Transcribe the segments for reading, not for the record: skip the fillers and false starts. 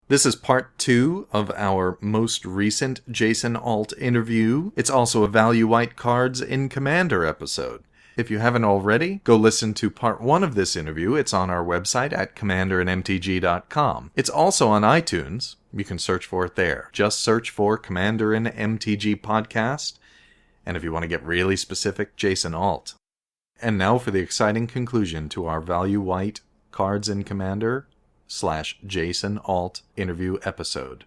This is part 2 of our most recent Jason Alt interview. It's also a Value White Cards in Commander episode. If you haven't already, go listen to part 1 of this interview. It's on our website at commanderin.mtg.com. It's also on iTunes. You can search for it there. Just search for commanderin.mtg.podcast. And if you want to get really specific, Jason Alt. And now for the exciting conclusion to our Value White Cards in Commander / Jason Alt interview episode.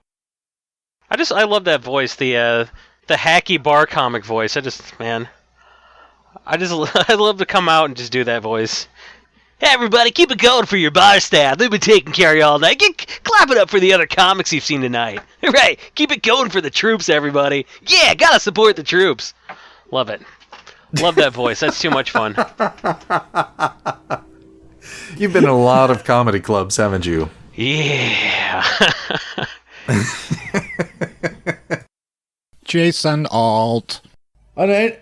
I love that voice, the hacky bar comic voice. I'd love to come out and just do that voice. Hey everybody, keep it going for your bar staff. They've been taking care of you all night. Clap it up for the other comics you've seen tonight. Right, keep it going for the troops, everybody. Yeah, gotta support the troops. Love it. Love that voice. That's too much fun. You've been in a lot of comedy clubs, haven't you? Yeah. Jason Alt. Carry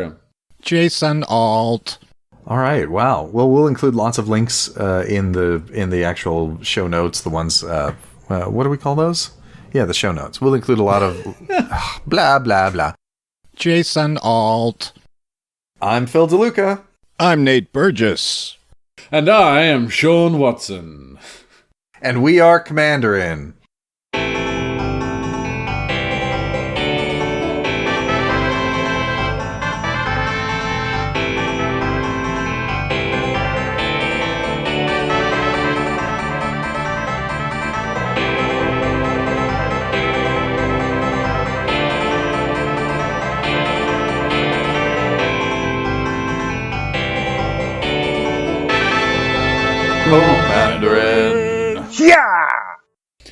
on. Jason Alt. All right. Wow. Well, we'll include lots of links in the actual show notes. The ones what do we call those? Yeah, the show notes. We'll include a lot of blah blah blah. Jason Alt. I'm Kelle DeLuca. I'm Nate Burgess. And I am Sean Watson. And we are Commanderin. Commanderin. Yeah!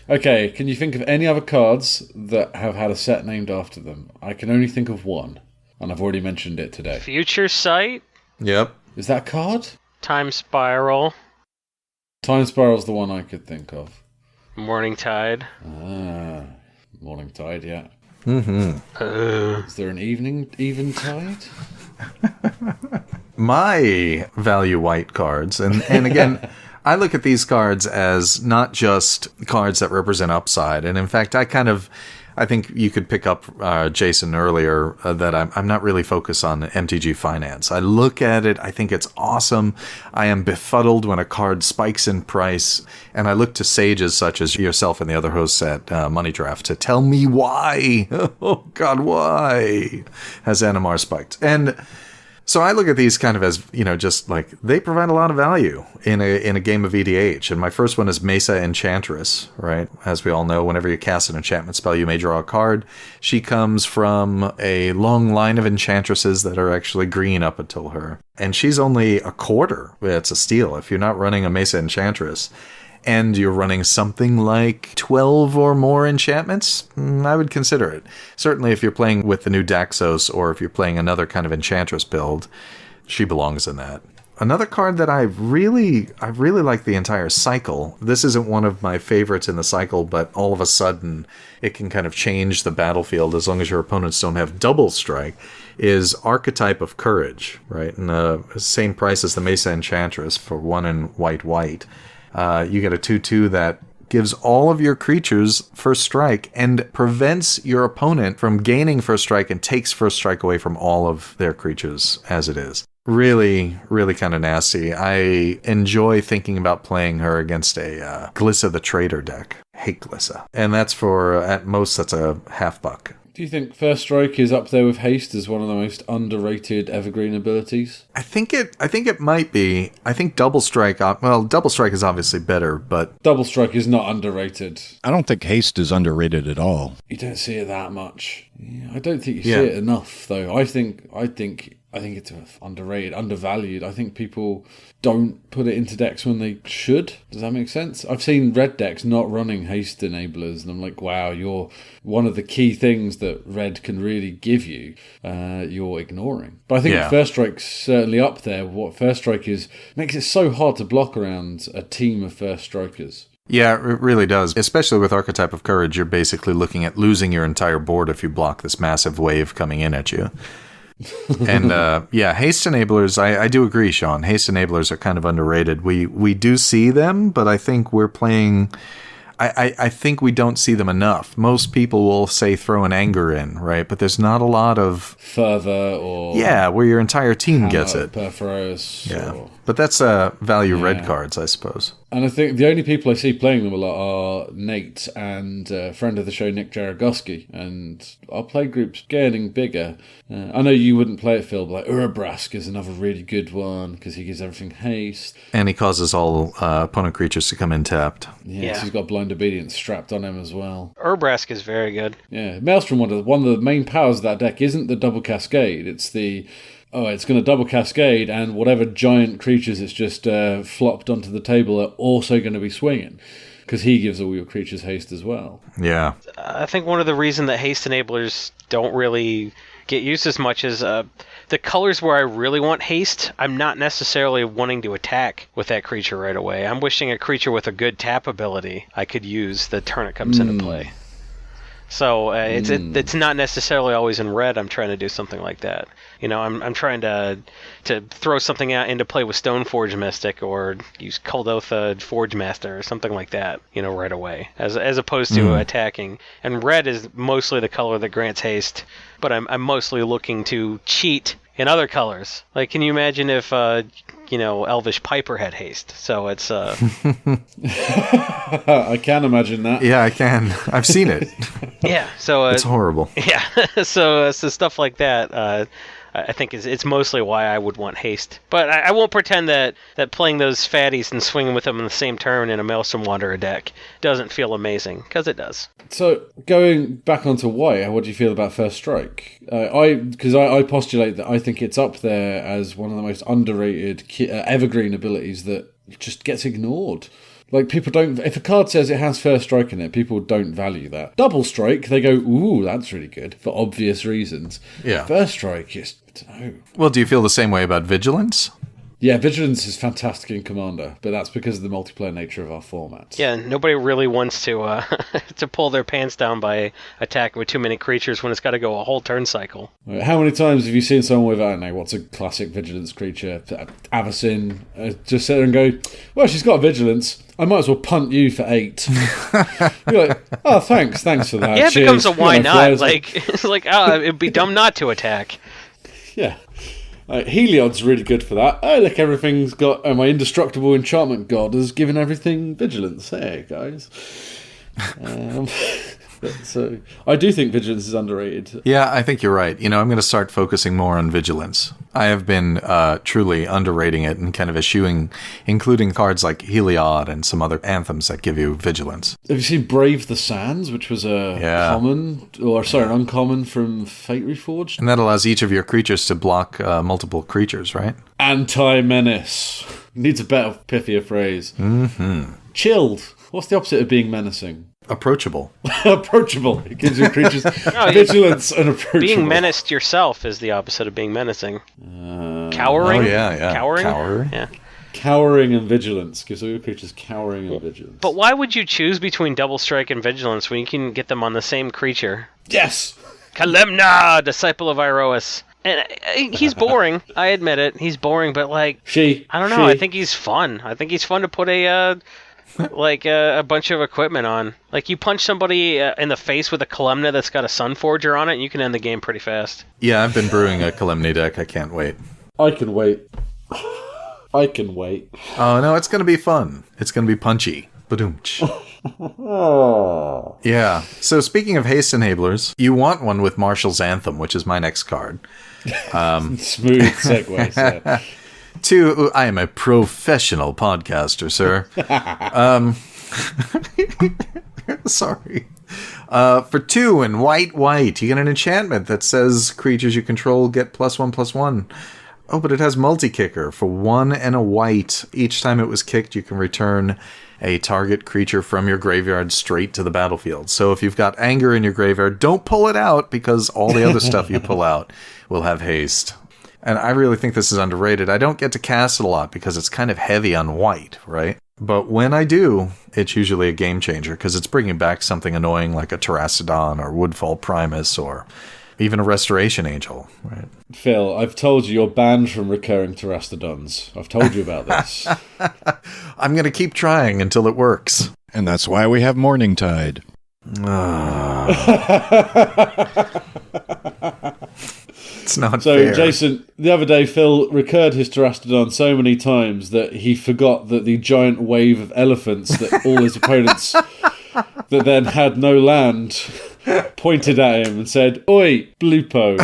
Okay, can you think of any other cards that have had a set named after them? I can only think of one, and I've already mentioned it today. Future Sight. Yep. Is that a card? Time Spiral. Time Spiral's the one I could think of. Morning Tide. Ah, Morning Tide, yeah. Mm-hmm. Is there an Eventide? My Value White cards, and again, I look at these cards as not just cards that represent upside, and in fact, I think you could pick up Jason earlier that I'm not really focused on MTG Finance. I look at it, I think it's awesome. I am befuddled when a card spikes in price, and I look to sages such as yourself and the other hosts at Money Draft to tell me why. Oh God, why has NMR spiked? And so I look at these kind of as, just like they provide a lot of value in a game of EDH. And my first one is Mesa Enchantress, right? As we all know, whenever you cast an enchantment spell, you may draw a card. She comes from a long line of enchantresses that are actually green up until her. And she's only a quarter. It's a steal if you're not running a Mesa Enchantress. And you're running something like 12 or more enchantments, I would consider it. Certainly if you're playing with the new Daxos, or if you're playing another kind of Enchantress build, she belongs in that. Another card that I really like the entire cycle. This isn't one of my favorites in the cycle, but all of a sudden it can kind of change the battlefield as long as your opponents don't have double strike, is Archetype of Courage, right? And the same price as the Mesa Enchantress for 1 in white. You get a 2/2 that gives all of your creatures first strike and prevents your opponent from gaining first strike and takes first strike away from all of their creatures as it is. Really, really kind of nasty. I enjoy thinking about playing her against a Glissa the Trader deck. Hate Glissa. And that's for, at most, that's a $50. Do you think First Strike is up there with Haste as one of the most underrated evergreen abilities? I think it might be. I think Double Strike, Double Strike is obviously better, but Double Strike is not underrated. I don't think Haste is underrated at all. You don't see it that much. Yeah, I don't think you see it enough, though. I think it's underrated, undervalued. I think people don't put it into decks when they should. Does that make sense? I've seen red decks not running haste enablers, and I'm like, wow, you're one of the key things that red can really give you, you're ignoring. But I think First Strike's certainly up there. What First Strike is makes it so hard to block around a team of First Strikers. Yeah, it really does. Especially with Archetype of Courage, you're basically looking at losing your entire board if you block this massive wave coming in at you. And haste enablers, I do agree, Sean. Haste enablers are kind of underrated. We do see them, but I think we're playing... I think we don't see them enough. Most people will say throw an anger in, right? But there's not a lot of... Fervor or... Yeah, where your entire team gets it. Perforos. Yeah. Or... But that's value red cards, I suppose. And I think the only people I see playing them a lot are Nate and a friend of the show, Nick Jaragoski. And our play group's getting bigger. I know you wouldn't play it, Phil, but like Urabrask is another really good one because he gives everything haste. And he causes all opponent creatures to come in tapped. Yeah. So he's got Blind Obedience strapped on him as well. Urabrask is very good. Yeah. Maelstrom, one of the main powers of that deck isn't the double cascade. It's the... Oh, it's going to double cascade, and whatever giant creatures it's just flopped onto the table are also going to be swinging, because he gives all your creatures haste as well. Yeah. I think one of the reasons that haste enablers don't really get used as much is the colors where I really want haste, I'm not necessarily wanting to attack with that creature right away. I'm wishing a creature with a good tap ability I could use the turn it comes into play. So it's not necessarily always in red. I'm trying to do something like that. You know, I'm trying to throw something out into play with Stoneforge Mystic or use Kuldotha Forge Master or something like that. You know, right away, as opposed to attacking. And red is mostly the color that grants haste, but I'm mostly looking to cheat in other colors. Like, can you imagine if Elvish Piper had haste? So it's I can imagine that. Yeah, I can. I've seen it. Yeah, so it's horrible. Yeah, so stuff like that. I think it's mostly why I would want haste. But I won't pretend that playing those fatties and swinging with them in the same turn in a Maelstrom Wanderer deck doesn't feel amazing, because it does. So, going back onto white, what do you feel about First Strike? I postulate that I think it's up there as one of the most underrated evergreen abilities that just gets ignored. Like, people don't... If a card says it has First Strike in it, people don't value that. Double Strike, they go, ooh, that's really good, for obvious reasons. Yeah. First Strike, I don't know. Well, do you feel the same way about Vigilance? Yeah, Vigilance is fantastic in Commander, but that's because of the multiplayer nature of our format. Yeah, nobody really wants to to pull their pants down by attacking with too many creatures when it's got to go a whole turn cycle. How many times have you seen someone with, I don't know, what's a classic Vigilance creature? Avacyn, just sit there and go, well, she's got Vigilance. I might as well punt you for 8. You're like, oh, thanks for that. Yeah, it Cheers. becomes a why not. Like, it's like, it'd be dumb not to attack. Yeah. Heliod's really good for that. Oh, look, everything's got... my indestructible enchantment god has given everything vigilance. Hey, guys. So, I do think vigilance is underrated. Yeah, I think you're right. I'm going to start focusing more on vigilance. I have been truly underrating it and kind of including cards like Heliod and some other anthems that give you vigilance. Have you seen Brave the Sands, which was an uncommon from Fate Reforged? And that allows each of your creatures to block multiple creatures, right? Anti-menace. Needs a better, pithier phrase. Mm-hmm. Chilled. What's the opposite of being menacing? Approachable. Approachable. It gives your creatures vigilance and approachable. Being menaced yourself is the opposite of being menacing. Cowering? Oh, yeah. Cowering? Yeah. Cowering and vigilance. Gives all your creatures cowering and vigilance. But why would you choose between double strike and vigilance when you can get them on the same creature? Yes! Kalemna, Disciple of Iroas. And he's boring. I admit it. He's boring, but I don't know. I think he's fun. I think he's fun to put a bunch of equipment on. Like, you punch somebody in the face with a Kalemna that's got a Sunforger on it, and you can end the game pretty fast. Yeah, I've been brewing a Kalemny deck. I can't wait. I can wait. Oh, no, it's going to be fun. It's going to be punchy. Badoomch. Oh. Yeah. So speaking of haste enablers, you want one with Marshall's Anthem, which is my next card. Smooth segue, sir. 2, I am a professional podcaster, sir. Sorry. For 2 and white, you get an enchantment that says creatures you control get +1/+1. Oh, but it has multi-kicker. For 1 and a white, each time it was kicked, you can return a target creature from your graveyard straight to the battlefield. So if you've got anger in your graveyard, don't pull it out, because all the other stuff you pull out will have haste. And I really think this is underrated. I don't get to cast it a lot because it's kind of heavy on white, right? But when I do, it's usually a game changer because it's bringing back something annoying like a Terracodon or Woodfall Primus or Even a restoration angel, right? Phil, I've told you you're banned from recurring pterastodons. I've told you about this. I'm going to keep trying until it works. And that's why we have Morning Tide. It's not So, fair. Jason, the other day, Phil recurred his pterastodon so many times that he forgot that the giant wave of elephants that all his opponents that then had no land pointed at him and said, "Oi, Blupo."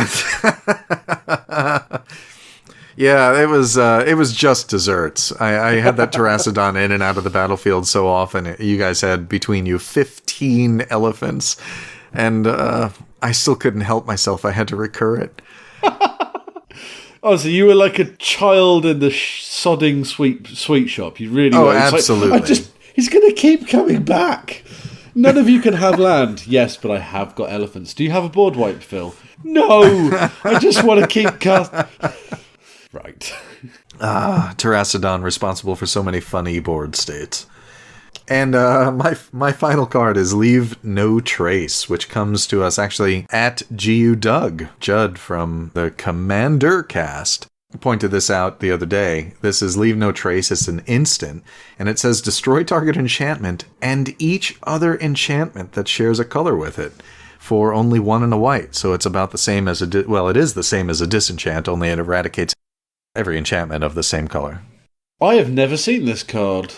Yeah, it was just desserts. I had that pterastodon in and out of the battlefield so often. You guys had between you 15 elephants, and I still couldn't help myself. I had to recur it. Oh, so you were like a child in the sodding sweet shop. You really were. It's absolutely. Like, he's going to keep coming back. None of you can have land. Yes, but I have got elephants. Do you have a board wipe, Phil? No, I just want to keep Right. Pterastodon responsible for so many funny board states. And my final card is Leave No Trace, which comes to us actually at GU Doug, Judd from the Commander cast. I pointed this out the other day. This is Leave No Trace. It's an instant, and it says destroy target enchantment and each other enchantment that shares a color with it for only 1 and a white. So it's about the same as it is the same as a disenchant, only it eradicates every enchantment of the same color. I have never seen this card.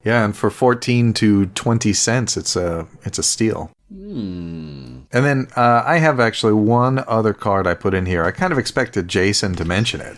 Yeah, and for 14 to 20 cents, it's a steal. And then I have actually one other card I put in here. I kind of expected Jason to mention it.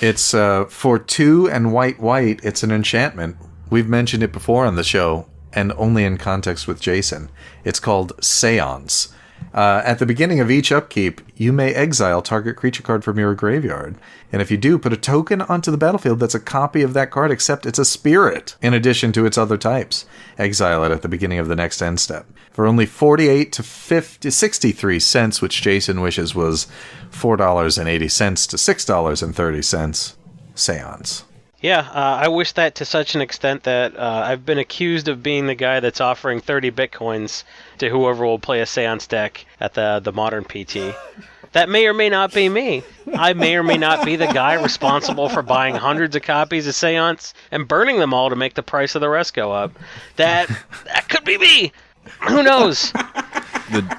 It's for 2 and white. It's an enchantment. We've mentioned it before on the show, and only in context with Jason. It's called Séancé. At the beginning of each upkeep, you may exile target creature card from your graveyard. And if you do, put a token onto the battlefield that's a copy of that card, except it's a spirit, in addition to its other types. Exile it at the beginning of the next end step. For only 48 to 63 cents, which Jason wishes was $4.80 to $6.30. Séancé. Yeah, I wish that to such an extent that I've been accused of being the guy that's offering 30 bitcoins to whoever will play a Séancé deck at the modern PT. That may or may not be me. I may or may not be the guy responsible for buying hundreds of copies of Séancé and burning them all to make the price of the rest go up. That could be me. Who knows?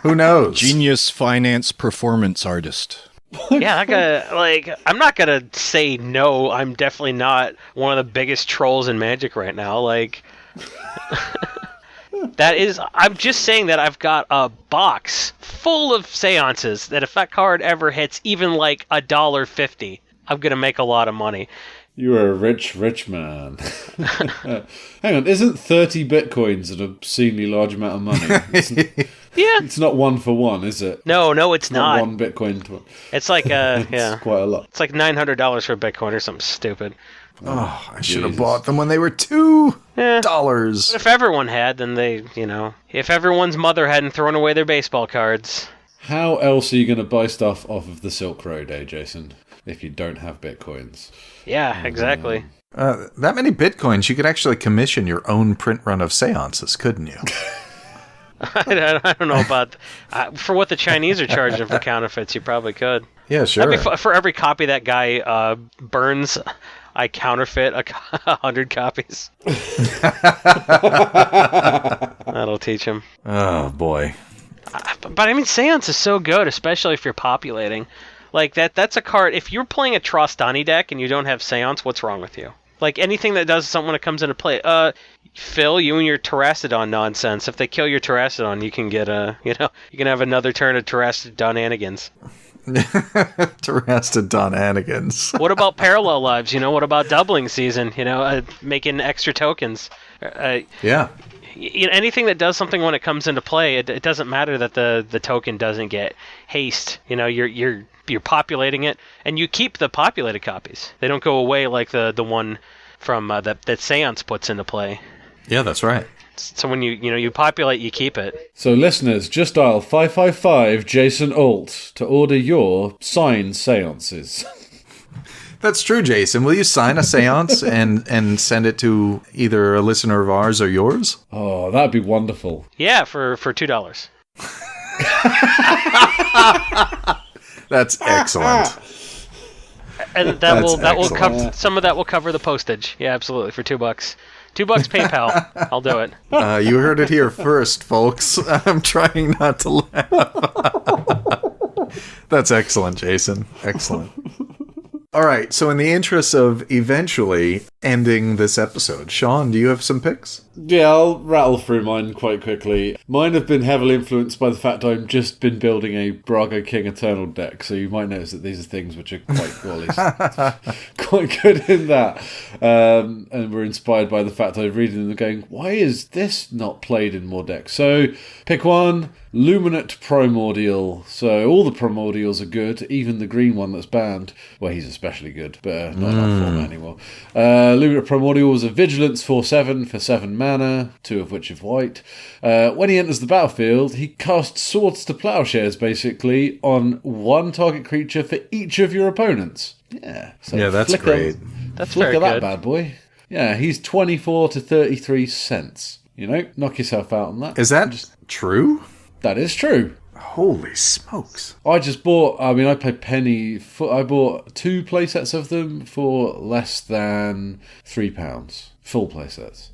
Who knows? Genius finance performance artist. Yeah, I'm not gonna say no. I'm definitely not one of the biggest trolls in Magic right now. I'm just saying that I've got a box full of Séances that if that card ever hits even like $1.50, I'm gonna make a lot of money. You are a rich man. Hang on, isn't 30 bitcoins an obscenely large amount of money? Yeah. It's not 1 for 1, is it? No, it's not. 1 bitcoin to one. It's like It's quite a lot. It's like $900 for a bitcoin or something stupid. Oh, I should have bought them when they were $2. But if everyone had, then if everyone's mother hadn't thrown away their baseball cards. How else are you going to buy stuff off of the Silk Road, Jason, if you don't have bitcoins? Yeah, exactly. That many bitcoins, you could actually commission your own print run of Séances, couldn't you? I don't know about... for what the Chinese are charging for counterfeits, you probably could. Yeah, sure. For every copy that guy burns, I counterfeit 100 copies. That'll teach him. Oh, boy. But I mean, Séance is so good, especially if you're populating. Like, that's a card... If you're playing a Trostani deck and you don't have Séance, what's wrong with you? Like, anything that does something when it comes into play. Phil, you and your Pterastodon nonsense. If they kill your Pterastodon, you can get you can have another turn of Pterastodonanigans. Pterastodonanigans. What about parallel lives? What about doubling season? Making extra tokens. Yeah. Anything that does something when it comes into play, it doesn't matter that the token doesn't get haste. You're populating it, and you keep the populated copies. They don't go away like the one from that Séance puts into play. Yeah, that's right. So when you populate, you keep it. So listeners, just dial 555 Jason Alt to order your signed Séances. That's true, Jason. Will you sign a Séance and send it to either a listener of ours or yours? Oh, that'd be wonderful. Yeah, for $2. That's excellent. And that will cover some of that. Will cover the postage. Yeah, absolutely, for $2. $2 PayPal. I'll do it. You heard it here first, folks. I'm trying not to laugh. That's excellent, Jason. Excellent. All right, so in the interest of eventually ending this episode, Sean, do you have some picks? Yeah, I'll rattle through mine quite quickly. Mine have been heavily influenced by the fact I've just been building a Brago King Eternal deck, so you might notice that these are things which are quite, well, at least quite good in that. And we're inspired by the fact I've read them and going, why is this not played in more decks? So, pick one. Luminate Primordial. So all the Primordials are good, even the green one that's banned. Well, he's especially good, but not in our format anymore. Luminate Primordial is a Vigilance 4/7 for 7 mana, 2 of which are white. When he enters the battlefield, he casts Swords to Plowshares, basically, on one target creature for each of your opponents. Yeah. So yeah, that's great. That's very good. Look at that bad boy. Yeah, he's 24 to 33 cents. You know, knock yourself out on that. Is that true? That is true. Holy smokes. I just bought, I paid penny, I bought 2 playsets of them for less than £3. Full playsets.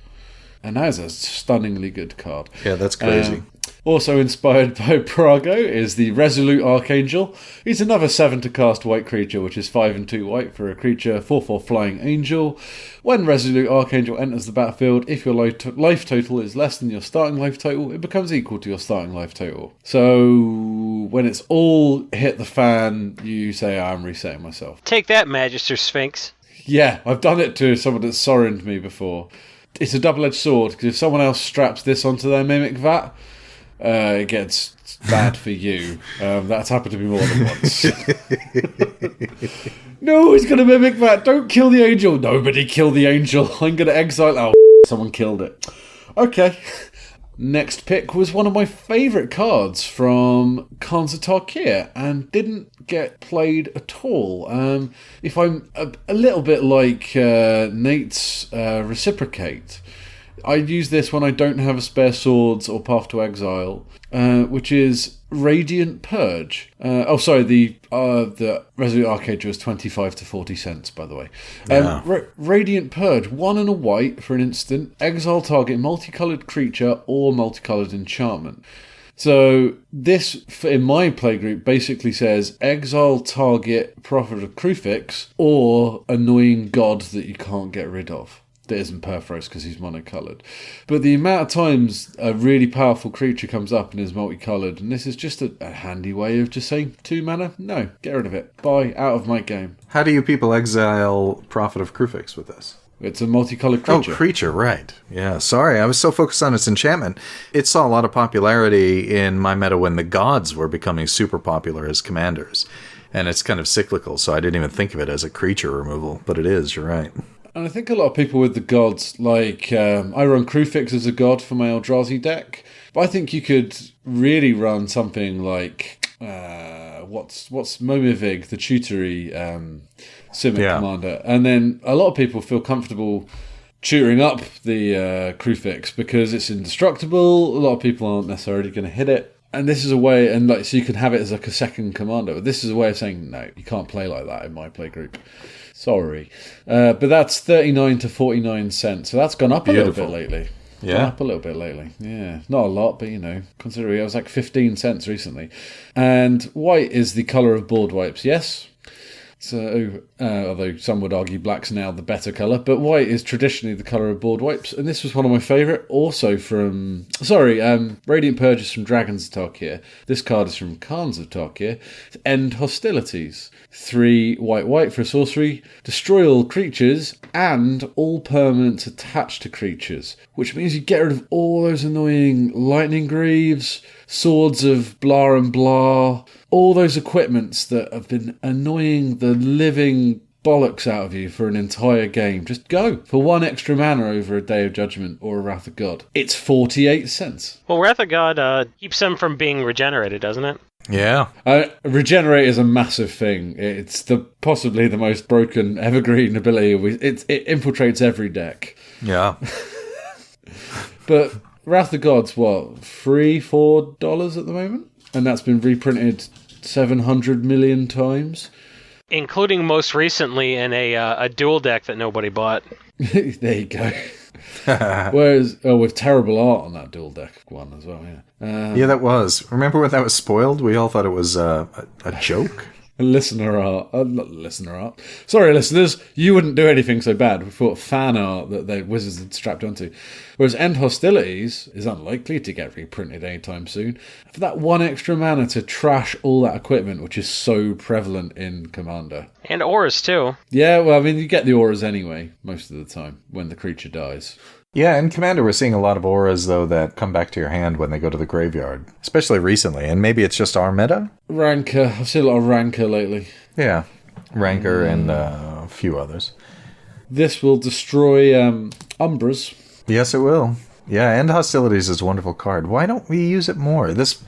And that is a stunningly good card. Yeah, that's crazy. Also inspired by Brago is the Resolute Archangel. He's another 7 to cast white creature, which is 5 and 2 white for a creature, 4/4 flying angel. When Resolute Archangel enters the battlefield, if your life total is less than your starting life total, it becomes equal to your starting life total. So when it's all hit the fan, you say, I'm resetting myself. Take that, Magister Sphinx. Yeah, I've done it to someone that's sorrened me before. It's a double-edged sword, because if someone else straps this onto their Mimic Vat, it gets bad for you. That's happened to me more than once. No, he's going to Mimic Vat. Don't kill the angel. Nobody kill the angel. I'm going to exile. Oh, someone killed it. Okay. Next pick was one of my favourite cards from Khans of Tarkir and didn't get played at all. If I'm a little bit like Nate's Reciprocate, I use this when I don't have a spare swords or Path to Exile, which is Radiant Purge. The Resolute Archangel is 25 to 40 cents, by the way. Radiant Purge, 1 and a white for an instant, exile target multicoloured creature or multicoloured enchantment. So this, in my playgroup, basically says exile target Prophet of Krufix or annoying god that you can't get rid of. That isn't Perforos because he's monocoloured. But the amount of times a really powerful creature comes up and is multicoloured, and this is just a handy way of just saying 2 mana, no, get rid of it. Bye, out of my game. How do you people exile Prophet of Krufix with this? It's a multicoloured creature. Oh, creature, right. Yeah, sorry, I was so focused on its enchantment. It saw a lot of popularity in my meta when the gods were becoming super popular as commanders. And it's kind of cyclical, so I didn't even think of it as a creature removal, but it is, you're right. And I think a lot of people with the gods, like, I run Krufix as a god for my Eldrazi deck, but I think you could really run something like, what's Momivig, the tutory Simic commander, and then a lot of people feel comfortable tutoring up the Krufix because it's indestructible. A lot of people aren't necessarily going to hit it. And this is a way, and so you can have it as like a second commander. But this is a way of saying, no, you can't play like that in my playgroup. Sorry. But that's 39 to 49 cents. So that's gone up a little bit lately. Yeah. Gone up a little bit lately. Yeah. Not a lot, but considering I was like 15 cents recently. And white is the colour of board wipes, yes? So, although some would argue black's now the better colour, but white is traditionally the colour of board wipes, and this was one of my favourite, also from... Radiant Purge is from Dragons of Tarkir. This card is from Khans of Tarkir. End Hostilities. 3 white for a sorcery. Destroy all creatures and all permanents attached to creatures, which means you get rid of all those annoying lightning greaves, swords of blah and blah, all those equipments that have been annoying the living bollocks out of you for an entire game. Just go for 1 extra mana over a Day of Judgment or a Wrath of God. It's 48 cents. Well, Wrath of God keeps them from being regenerated, doesn't it? Yeah. Regenerate is a massive thing. It's possibly the most broken evergreen ability. It infiltrates every deck. Yeah. But Wrath of God's what, $3-4 at the moment? and that's been reprinted 700 million times. Including most recently in a dual deck that nobody bought. There you go. Whereas, with terrible art on that dual deck one as well, yeah. Yeah, that was. Remember when that was spoiled? We all thought it was a joke. Listener art. Not listener art. Sorry, listeners. You wouldn't do anything so bad. We thought fan art that the Wizzes had strapped onto. Whereas End Hostilities is unlikely to get reprinted anytime soon. For that one extra mana to trash all that equipment, which is so prevalent in Commander. And auras, too. Yeah, well, I mean, you get the auras anyway, most of the time, when the creature dies. Yeah, in Commander, we're seeing a lot of auras, though, that come back to your hand when they go to the graveyard. Especially recently, and maybe it's just our meta? Rancor. I've seen a lot of Rancor lately. Yeah, Rancor and a few others. This will destroy Umbras. Yes, it will. Yeah, and Hostilities is a wonderful card. Why don't we use it more? This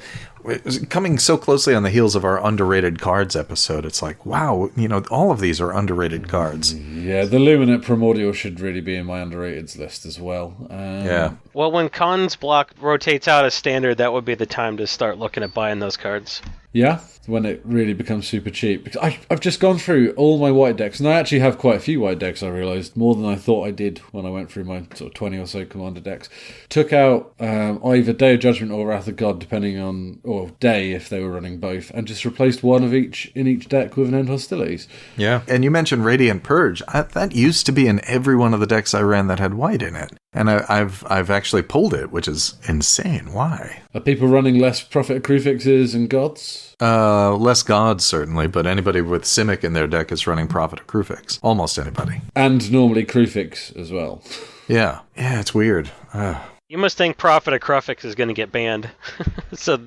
coming so closely on the heels of our underrated cards episode. It's like, wow, all of these are underrated cards. Yeah, the Luminate Primordial should really be in my underrateds list as well. Yeah. Well, when Khan's block rotates out as standard, that would be the time to start looking at buying those cards. Yeah, when it really becomes super cheap. Because I've just gone through all my white decks, and I actually have quite a few white decks, I realised, more than I thought I did when I went through my sort of 20 or so Commander decks. Took out either Day of Judgment or Wrath of God, depending on, or Day if they were running both, and just replaced one of each in each deck with an End Hostilities. Yeah, and you mentioned Radiant Purge. That used to be in every one of the decks I ran that had white in it. And I've actually pulled it, which is insane. Why? Are people running less Prophet of Crucifixes and Gods? Less gods, certainly, but anybody with Simic in their deck is running Prophet of Crufix. Almost anybody. And normally Crufix as well. Yeah, it's weird. You must think Prophet of Crufix is going to get banned. So,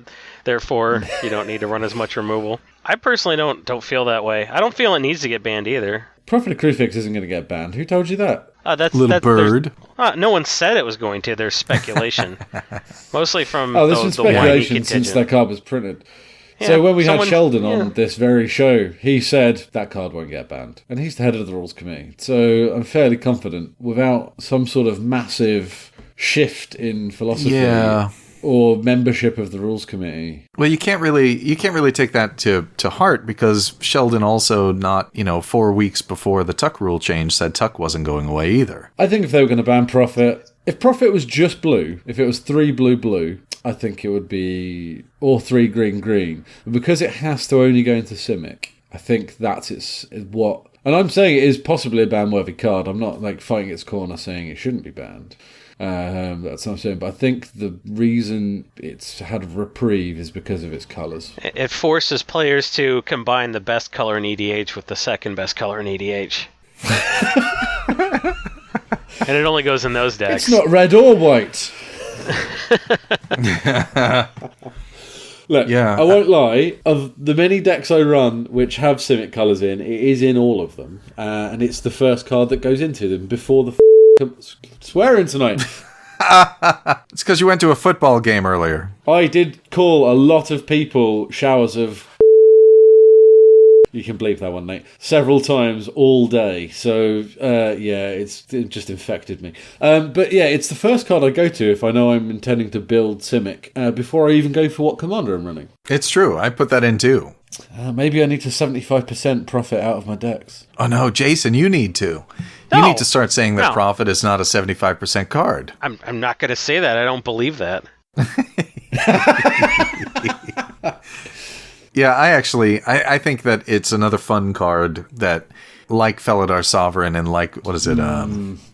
therefore, you don't need to run as much removal. I personally don't feel that way. I don't feel it needs to get banned either. Prophet of Crufix isn't going to get banned. Who told you that? That's Little bird. No one said it was going to. There's speculation. Mostly from there's been speculation since that card was printed. Yeah, so when we had Sheldon on this very show, he said that card won't get banned. And he's the head of the rules committee. So I'm fairly confident, without some sort of massive shift in philosophy or membership of the rules committee. Well, you can't really take that to heart, because Sheldon also not 4 weeks before the Tuck rule change said Tuck wasn't going away either. I think if they were going to ban Prophet, if Prophet was just blue, if it was 3 blue, I think it would be, or 3 green. But because it has to only go into Simic, I think that's what. And I'm saying it is possibly a ban-worthy card. I'm not fighting its corner saying it shouldn't be banned. That's what I'm saying. But I think the reason it's had a reprieve is because of its colours. It forces players to combine the best color in EDH with the second best color in EDH. And it only goes in those decks. It's not red or white. Look, I won't lie, of the many decks I run which have Simic colours in, it is in all of them. And it's the first card that goes into them before the swearing tonight. It's because you went to a football game earlier. I did call a lot of people showers of you can bleep that one, Nate. Several times all day. So, it just infected me. But yeah, it's the first card I go to if I know I'm intending to build Simic before I even go for what commander I'm running. It's true. I put that in too. Maybe I need to 75% profit out of my decks. Oh no, Jason, you need to. No. You need to start saying that Prophet is not a 75% card. I'm not going to say that. I don't believe that. Yeah, I think that it's another fun card that, like Felidar Sovereign and like,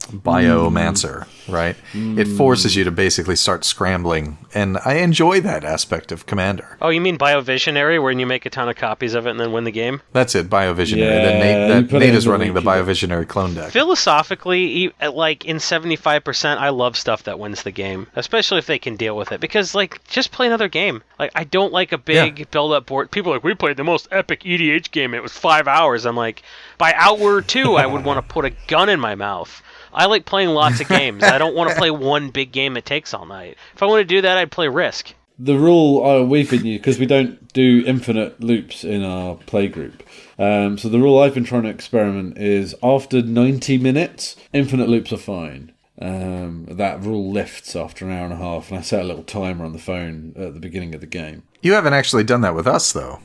Biomancer, right? It forces you to basically start scrambling, and I enjoy that aspect of Commander. Oh, you mean Biovisionary, where you make a ton of copies of it and then win the game? That's it, Biovisionary. Yeah, Nate is running the Biovisionary clone deck. Philosophically, in 75%, I love stuff that wins the game, especially if they can deal with it, because, just play another game. I don't like a big build-up board. People are we played the most epic EDH game, it was 5 hours. I'm like, by hour 2, I would want to put a gun in my mouth. I like playing lots of games. I don't want to play one big game that takes all night. If I want to do that, I'd play Risk. The rule we've been using, because we don't do infinite loops in our playgroup. So the rule I've been trying to experiment is after 90 minutes, infinite loops are fine. that rule lifts after an hour and a half, and I set a little timer on the phone at the beginning of the game. You haven't actually done that with us, though.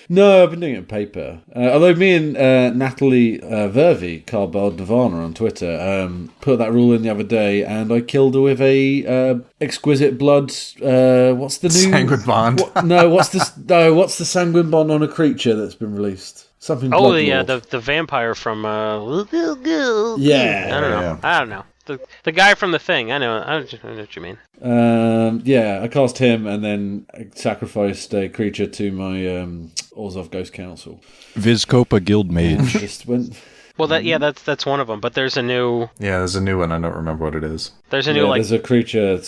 No, I've been doing it in paper. Although me and Natalie Vervey, Cardboard Nirvana on Twitter, put that rule in the other day, and I killed her with a exquisite blood. What's the new Sanguine bond? What's the sanguine bond on a creature that's been released? Something. The vampire from. Yeah. I don't know. The guy from The Thing. I know what you mean. I cast him and then sacrificed a creature to my Orzhov Ghost Council. Vizkopa Guildmage. Just went. Well, that's one of them. But there's a new. Yeah, there's a new one. I don't remember what it is. There's a new There's a creature.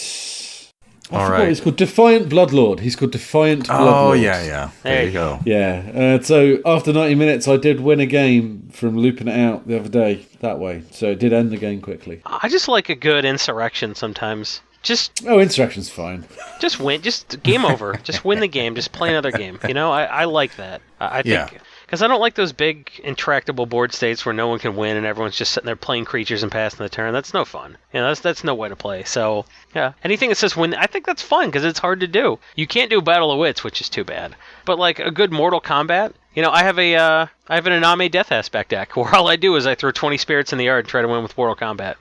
All right. He's called Defiant Bloodlord. Bloodlord. Oh, yeah. There you go. Yeah. So after 90 minutes, I did win a game from looping it out the other day that way. So it did end the game quickly. I just like a good insurrection sometimes. Insurrection's fine. Just win. Just game over. Just win the game. Just play another game. I like that. I think. Yeah. Because I don't like those big, intractable board states where no one can win and everyone's just sitting there playing creatures and passing the turn. That's no fun. That's no way to play. So, yeah, anything that says win, I think that's fun because it's hard to do. You can't do Battle of Wits, which is too bad. But, like, a good Mortal Kombat, I have an Iname Death Aspect deck where all I do is I throw 20 spirits in the yard and try to win with Mortal Kombat.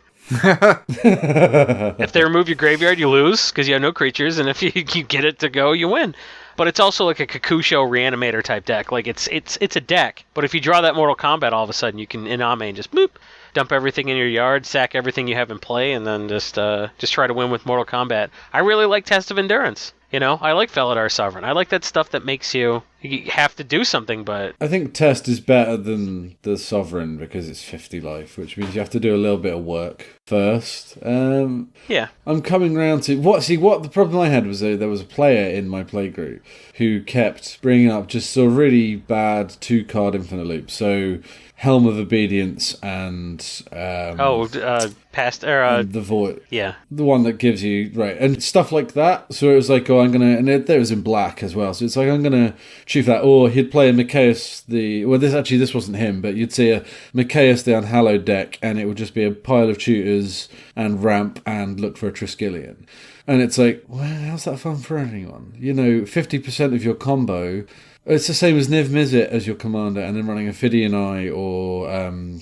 If they remove your graveyard, you lose because you have no creatures, and if you get it to go, you win. But it's also like a Kakusho Reanimator type deck. Like it's a deck, but if you draw that Mortal Kombat, all of a sudden you can Iname and just boop, dump everything in your yard, sack everything you have in play, and then just try to win with Mortal Kombat. I really like Test of Endurance. I like Felidar Sovereign. I like that stuff that makes you have to do something, but... I think Test is better than the Sovereign because it's 50 life, which means you have to do a little bit of work first. Yeah. I'm coming round to... What the problem I had was there was a player in my playgroup who kept bringing up just sort of really bad 2-card infinite loops. So... Helm of Obedience and the Void. Yeah, the one that gives you and stuff like that. So it was like, there was in black as well. So it's like I'm gonna choose that. Or he'd play a Mikaeus this wasn't him, but you'd see a Mikaeus the Unhallowed deck, and it would just be a pile of tutors and ramp and look for a Triskelion. And it's like, well, how's that fun for anyone? 50% of your combo. It's the same as Niv Mizzet as your commander, and then running a Fidian Eye or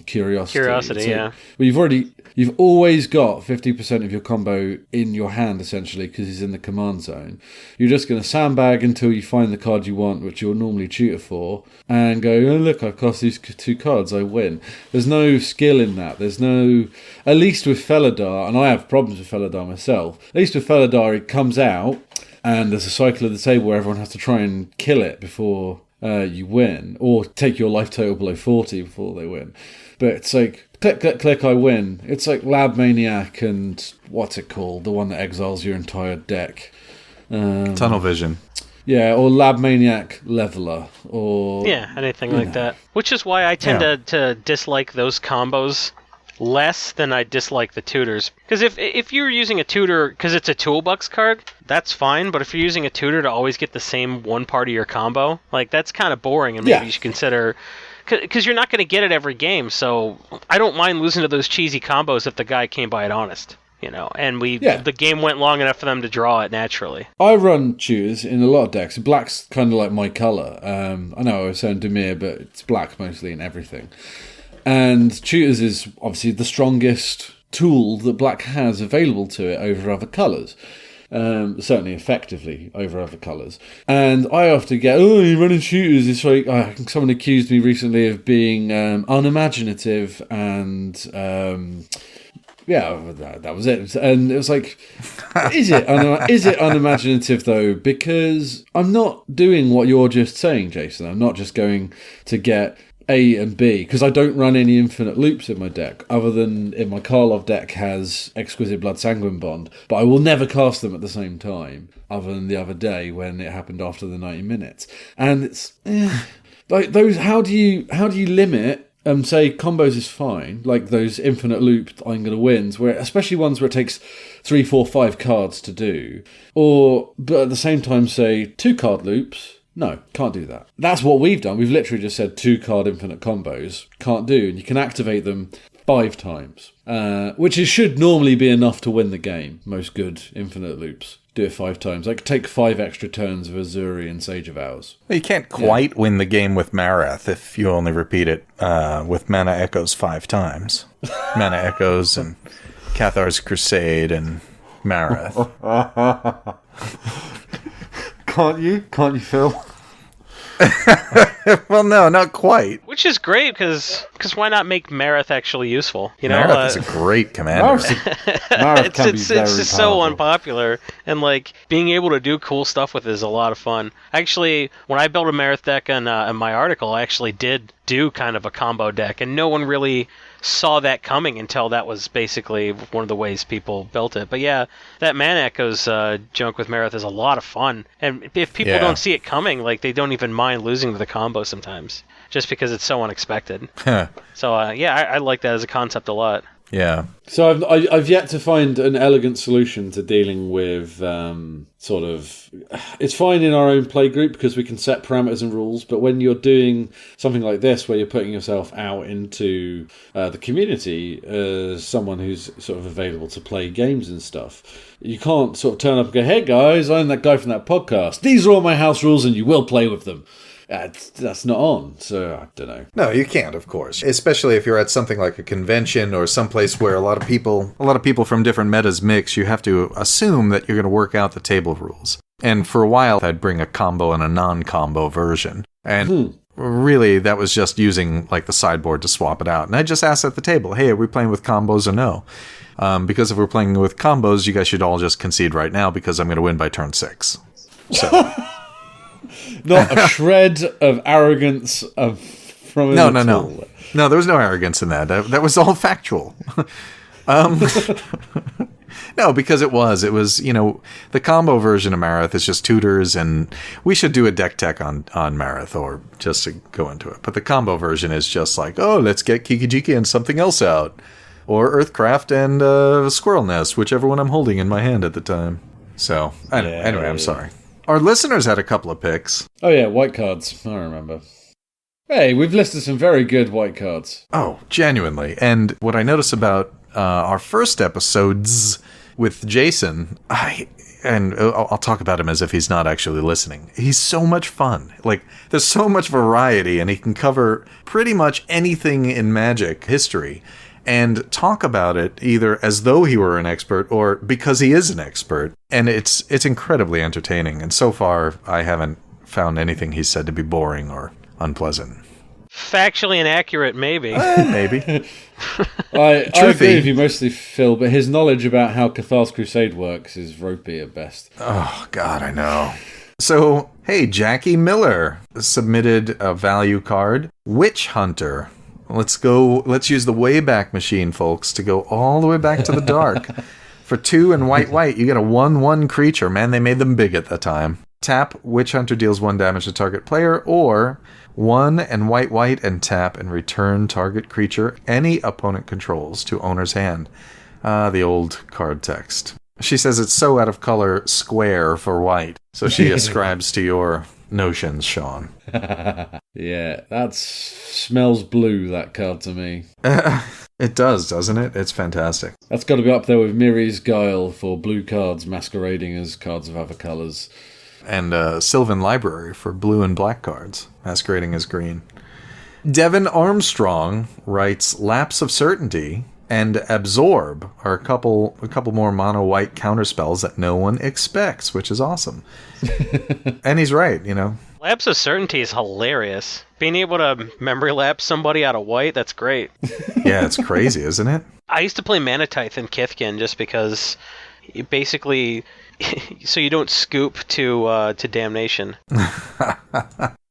Curiosity. Curiosity, yeah. Well, you've always got 50% of your combo in your hand essentially because he's in the command zone. You're just going to sandbag until you find the card you want, which you'll normally tutor for, and go, oh look, I've cost these 2 cards, I win. There's no skill in that. There's no, at least with Felidar, and I have problems with Felidar myself. At least with Felidar, it comes out. And there's a cycle of the table where everyone has to try and kill it before you win, or take your life total below 40 before they win. But it's like, click, I win. It's like Lab Maniac and what's it called? The one that exiles your entire deck. Tunnel Vision. Yeah, or Lab Maniac Leveler, or... Yeah, anything like that. Which is why I tend to dislike those combos less than I dislike the tutors. Because if you're using a tutor because it's a toolbox card, that's fine. But if you're using a tutor to always get the same one part of your combo, like that's kind of boring, and maybe you should consider... Because you're not going to get it every game, so I don't mind losing to those cheesy combos if the guy came by it honest. And the game went long enough for them to draw it naturally. I run tutors in a lot of decks. Black's kind of like my colour. I know I was saying Dimir, but it's black mostly in everything. And tutors is obviously the strongest tool that black has available to it over other colours. Certainly effectively over other colours. And I often get, you're running tutors. It's like, someone accused me recently of being unimaginative and... that was it. And it was like, is it unimaginative though? Because I'm not doing what you're just saying, Jason. I'm not just going to get A and B, because I don't run any infinite loops in my deck, other than in my Karlov deck has Exquisite Blood Sanguine Bond, but I will never cast them at the same time, other than the other day when it happened after the 90 minutes. And it's like those. How do you limit? Say combos is fine, like those infinite loop I'm going to wins, where especially ones where it takes 3, 4, 5 cards to do, but at the same time say 2-card loops. No, can't do that. That's what we've done. We've literally just said 2-card infinite combos can't do, and you can activate them 5 times, which should normally be enough to win the game. Most good infinite loops do it 5 times. Like, take 5 extra turns of Azuri and Sage of Ours. Well, you can't quite win the game with Marath if you only repeat it with Mana Echoes 5 times. Mana Echoes and Cathar's Crusade and Marath. Can't you, Phil? Well, no, not quite. Which is great, because why not make Marath actually useful? You know, Marath is a great commander. Marath can be it's very just so powerful. unpopular, and like being able to do cool stuff with it is a lot of fun. Actually, when I built a Marath deck in my article, I actually did do kind of a combo deck, and no one really saw that coming until that was basically one of the ways people built it. But yeah, that Mana Echoes junk with Marath is a lot of fun, and if people don't see it coming, like, they don't even mind losing to the combo sometimes, just because it's so unexpected. So I like that as a concept a lot. Yeah. So I've yet to find an elegant solution to dealing with sort of... It's fine in our own playgroup because we can set parameters and rules, but when you're doing something like this where you're putting yourself out into the community as someone who's sort of available to play games and stuff, you can't sort of turn up and go, "Hey guys, I'm that guy from that podcast. These are all my house rules and you will play with them." That's not on, so I don't know. No, you can't, of course. Especially if you're at something like a convention or someplace where a lot of people from different metas mix. You have to assume that you're going to work out the table rules. And for a while, I'd bring a combo and a non-combo version. And really, that was just using like the sideboard to swap it out. And I just asked at the table, "Hey, are we playing with combos or no?" Because if we're playing with combos, you guys should all just concede right now because I'm going to win by turn 6. So. Not a shred of arrogance from him. No, there was no arrogance in that. That was all factual. No, because it was, the combo version of Marath is just tutors, and we should do a deck tech on Marath, or just to go into it. But the combo version is just like, oh, let's get Kikijiki and something else out. Or Earthcraft and Squirrel Nest, whichever one I'm holding in my hand at the time. So, anyway, I'm sorry. Our listeners had a couple of picks. Oh yeah, white cards. I remember. Hey, we've listed some very good white cards. Oh, genuinely. And what I noticed about our first episodes with Jason, I'll talk about him as if he's not actually listening. He's so much fun. Like, there's so much variety, and he can cover pretty much anything in Magic history and talk about it either as though he were an expert or because he is an expert. And it's incredibly entertaining. And so far, I haven't found anything he said to be boring or unpleasant. Factually inaccurate, maybe. Maybe. I agree with you mostly, Phil, but his knowledge about how Cathar's Crusade works is ropey at best. Oh, God, I know. So, hey, Jackie Miller submitted a value card, Witch Hunter. Let's use the Wayback Machine, folks, to go all the way back to the dark. For 2 and white, you get a 1/1 creature. Man, they made them big at the time. Tap, Witch Hunter deals 1 damage to target player, or 1 and white and tap and return target creature any opponent controls to owner's hand. The old card text. She says it's so out of color square for white, so she ascribes to your notions, Sean. Yeah, that smells blue, that card to me. It does, doesn't it? It's fantastic. That's got to be up there with Miri's Guile for blue cards masquerading as cards of other colours. And Sylvan Library for blue and black cards, masquerading as green. Devin Armstrong writes Lapse of Certainty and Absorb are a couple more mono-white counterspells that no one expects, which is awesome. And he's right, Lapse of Certainty is hilarious. Being able to memory lapse somebody out of white, that's great. Yeah, it's crazy, isn't it? I used to play Manatithe in Kithkin just because it basically... so you don't scoop to Damnation.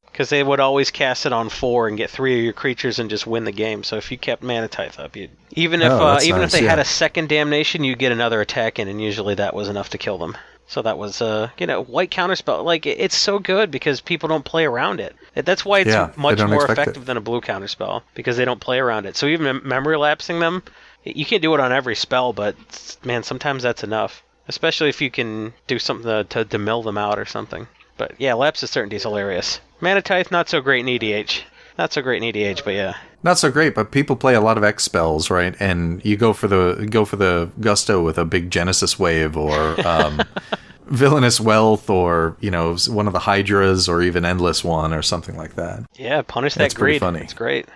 Because they would always cast it on 4 and get 3 of your creatures and just win the game. So if you kept Manatithe up, even if they had a second Damnation, you'd get another attack in, and usually that was enough to kill them. So that was, white counterspell. Like, it's so good because people don't play around it. That's why it's much more effective than a blue counterspell, because they don't play around it. So even memory lapsing them, you can't do it on every spell, but, man, sometimes that's enough. Especially if you can do something to mill them out or something. But yeah, Lapse of Certainty is hilarious. Manatithe, not so great in EDH. Not so great in EDH, but yeah. not so great, but people play a lot of X spells, right? And you go for the gusto with a big Genesis wave, or villainous wealth, or one of the Hydras, or even endless one, or something like that. Yeah, punish that greed. Funny. It's great.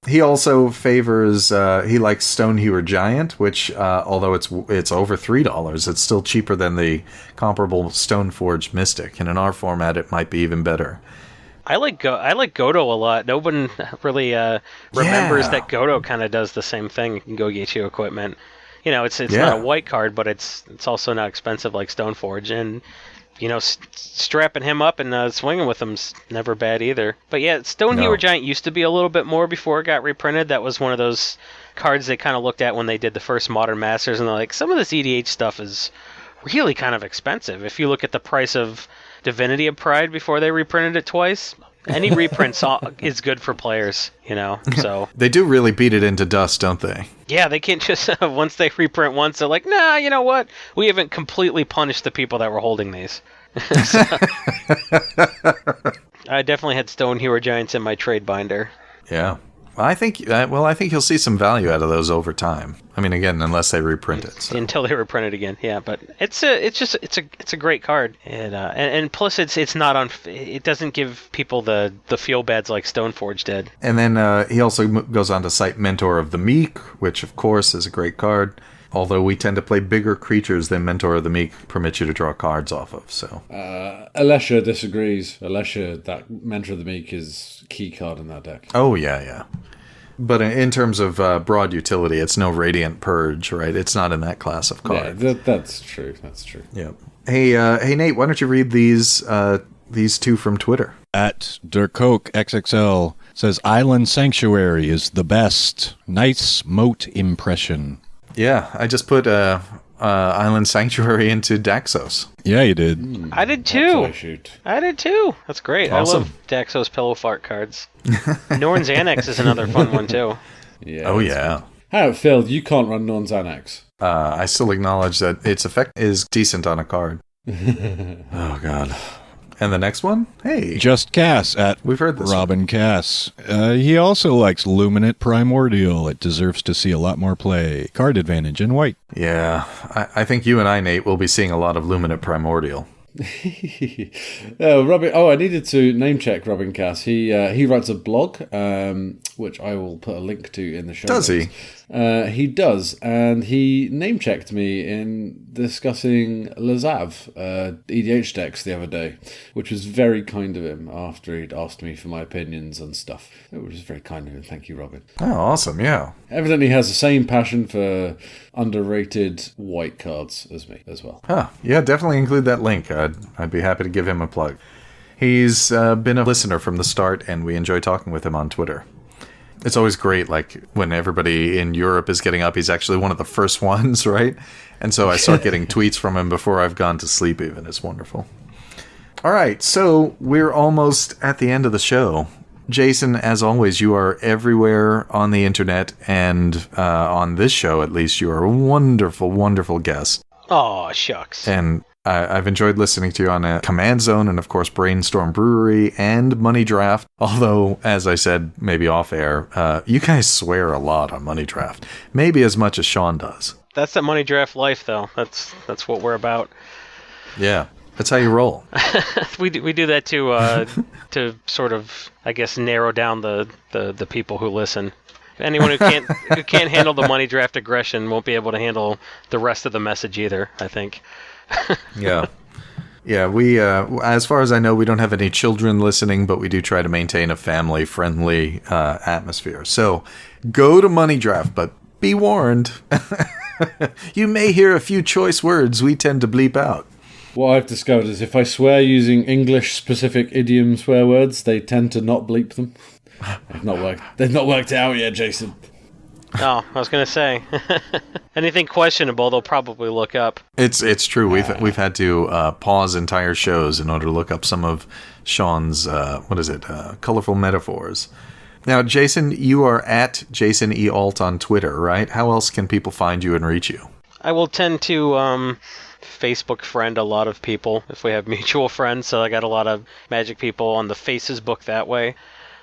He also favors. He likes Stonehewer Giant, which although it's over $3, it's still cheaper than the comparable Stoneforge Mystic. And in our format, it might be even better. I like Godo a lot. No one really remembers that Godo kind of does the same thing. You can go get you equipment. It's not a white card, but it's also not expensive like Stoneforge, and strapping him up and swinging with him's never bad either. But yeah, Stonehewer Giant used to be a little bit more before it got reprinted. That was one of those cards they kind of looked at when they did the first Modern Masters, and they're like, some of this EDH stuff is really kind of expensive. If you look at the price of Divinity of Pride before they reprinted it twice, any reprint is good for players, so. They do really beat it into dust, don't they? Yeah, they can't just, once they reprint once, they're like, nah, you know what? We haven't completely punished the people that were holding these. I definitely had Stonehewer Giants in my trade binder. Yeah. I think you'll see some value out of those over time. I mean, again, unless they reprint it. So. Until they reprint it again, yeah. But it's a great card, and plus it's not it doesn't give people the feel bads like Stoneforge did. And then he also goes on to cite Mentor of the Meek, which of course is a great card. Although we tend to play bigger creatures than Mentor of the Meek permits you to draw cards off of. So Alessia disagrees. That Mentor of the Meek is key card in that deck. Oh, yeah. But in terms of broad utility, it's no Radiant Purge, right? It's not in that class of card. Yeah, that's true. Yeah. Hey, Nate, why don't you read these two from Twitter? At Dirkoke XXL says, Island Sanctuary is the best. Nice moat impression. Yeah, I just put Island Sanctuary into Daxos. Yeah, you did. I did too. I did too. That's great. Awesome. I love Daxos Pillow Fart cards. Norn's Annex is another fun one too. Yeah. Oh yeah. How it failed? You can't run Norn's Annex. I still acknowledge that its effect is decent on a card. Oh God. And the next one? Hey. Just Cass at We've heard this Robin one. Cass. He also likes Luminate Primordial. It deserves to see a lot more play. Card advantage in white. Yeah. I think you and I, Nate, will be seeing a lot of Luminate Primordial. Robin. Oh, I needed to name check Robin Cass. He writes a blog, which I will put a link to in the show notes. Does he? He does, and he name checked me in discussing Lazav EDH decks the other day, which was very kind of him after he'd asked me for my opinions and stuff. It was very kind of him. Thank you, Robin. Oh, awesome! Yeah. Evidently, he has the same passion for underrated white cards as me as well. Huh. Yeah, definitely include that link. I'd be happy to give him a plug. He's been a listener from the start, and we enjoy talking with him on Twitter. It's always great, like, when everybody in Europe is getting up, he's actually one of the first ones, right? And so I start getting tweets from him before I've gone to sleep even. It's wonderful. All right, so we're almost at the end of the show. Jason, as always, you are everywhere on the internet, and on this show, at least, you are a wonderful, wonderful guest. Aw, shucks. And I've enjoyed listening to you on Command Zone and, of course, Brainstorm Brewery and Money Draft. Although, as I said, maybe off air, you guys swear a lot on Money Draft. Maybe as much as Sean does. That's the Money Draft life, though. That's what we're about. Yeah, that's how you roll. we do that to sort of, I guess, narrow down the people who listen. Anyone who can't handle the Money Draft aggression won't be able to handle the rest of the message either, I think. Yeah. We as far as I know, we don't have any children listening, but we do try to maintain a family-friendly atmosphere. So go to Money Draft, but be warned. You may hear a few choice words we tend to bleep out. What I've discovered is if I swear using English-specific idiom swear words, they tend to not bleep them. They've not worked it out yet, Jason. Oh, I was going to say. Anything questionable, they'll probably look up. It's true. We've had to pause entire shows in order to look up some of Sean's colorful metaphors. Now, Jason, you are at Jason E. Alt on Twitter, right? How else can people find you and reach you? I will tend to Facebook friend a lot of people if we have mutual friends. So I got a lot of Magic people on the Faces book that way.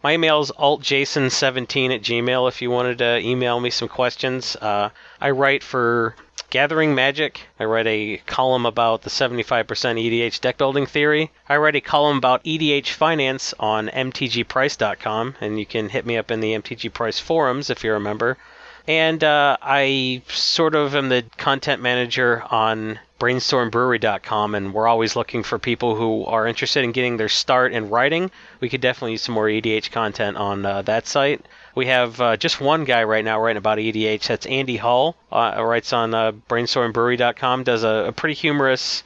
My email is altjason17@gmail if you wanted to email me some questions. I write for Gathering Magic. I write a column about the 75% EDH deck building theory. I write a column about EDH finance on mtgprice.com, and you can hit me up in the MTG Price forums if you're a member. And I sort of am the content manager on brainstormbrewery.com, and we're always looking for people who are interested in getting their start in writing. We could definitely use some more EDH content on that site. We have just one guy right now writing about EDH. That's Andy Hall. Writes on brainstormbrewery.com. Does a pretty humorous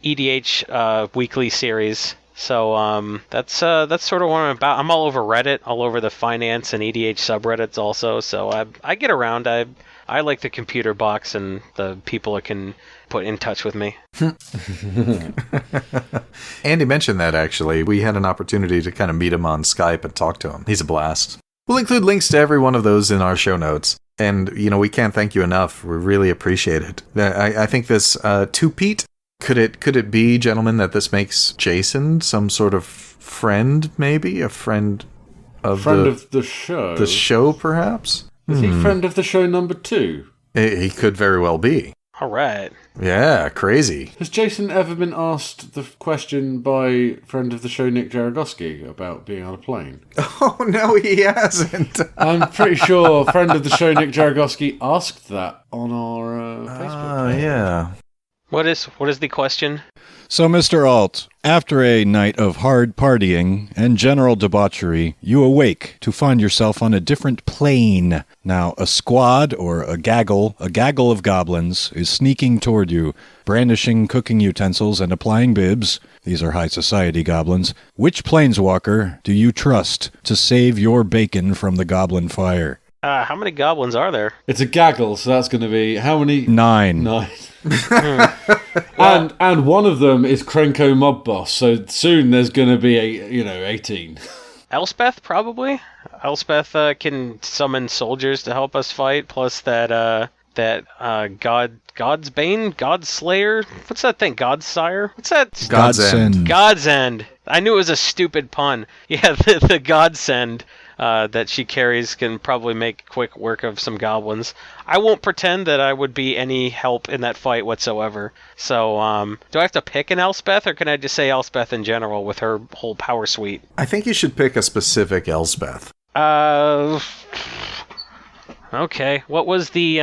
EDH weekly series. So that's sort of what I'm about. I'm all over Reddit, all over the finance and EDH subreddits also. So I get around. I like the computer box and the people that can put in touch with me. Andy mentioned that, actually. We had an opportunity to kind of meet him on Skype and talk to him. He's a blast. We'll include links to every one of those in our show notes. And, we can't thank you enough. We really appreciate it. I think this two-peat, could it be, gentlemen, that this makes Jason some sort of friend, maybe? A friend of the show? The show, perhaps? Is he friend of the show number 2? He could very well be. All right. Yeah, crazy. Has Jason ever been asked the question by friend of the show Nick Jaragoski about being on a plane? Oh, no, he hasn't. I'm pretty sure friend of the show Nick Jaragoski asked that on our Facebook page. Yeah. What is the question? So, Mr. Alt, after a night of hard partying and general debauchery, you awake to find yourself on a different plane. Now, a squad or a gaggle of goblins is sneaking toward you, brandishing cooking utensils and applying bibs. These are high society goblins. Which planeswalker do you trust to save your bacon from the goblin fire? How many goblins are there? It's a gaggle, so that's going to be how many? 9. 9. and one of them is Krenko Mob Boss, so soon there's going to be 18. Elspeth, probably. Elspeth can summon soldiers to help us fight, plus that God's Bane, God's Slayer. What's that thing? God's Sire? What's that? Godsend. Godsend. I knew it was a stupid pun. Yeah, the Godsend that she carries can probably make quick work of some goblins. I won't pretend that I would be any help in that fight whatsoever. So, do I have to pick an Elspeth, or can I just say Elspeth in general with her whole power suite? I think you should pick a specific Elspeth. Okay. What was the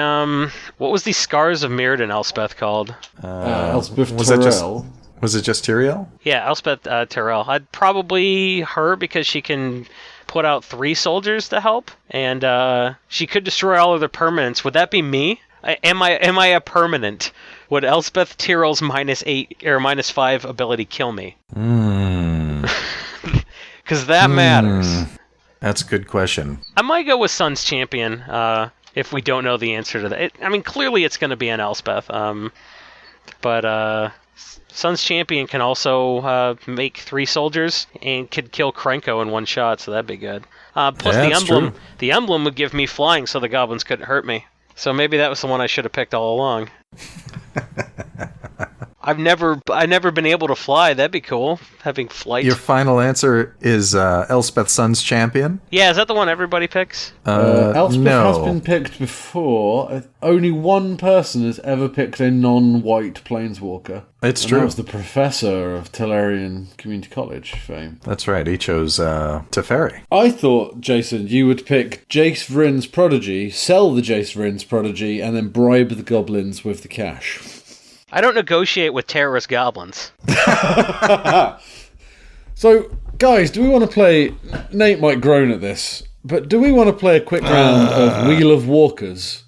Scars of Mirrodin Elspeth called? Elspeth was Tyrell. Was it just Tyrael? Yeah, Elspeth Tyrell. I'd probably her because she can put out 3 soldiers to help, and she could destroy all of their permanents. Would that be me? Am I a permanent? Would Elspeth Tyrell's -8 or -5 ability kill me? Because that matters. That's a good question. I might go with Sun's Champion if we don't know the answer to that. Clearly it's going to be an Elspeth. But Sun's Champion can also make 3 soldiers and could kill Krenko in one shot, so that'd be good. Plus the emblem. True. The emblem would give me flying, so the goblins couldn't hurt me. So maybe that was the one I should have picked all along. I've never been able to fly. That'd be cool, having flight. Your final answer is Elspeth Sun's Champion? Yeah, is that the one everybody picks? Elspeth no. has been picked before. Only one person has ever picked a non-white planeswalker. It's and true. That was the professor of Tellurian Community College fame. That's right. He chose Teferi. I thought, Jason, you would pick Jace Vryn's Prodigy, sell the Jace Vryn's Prodigy, and then bribe the goblins with the cash. I don't negotiate with terrorist goblins. So, guys, do we want to play... Nate might groan at this, but do we want to play a quick round of Wheel of Walkers?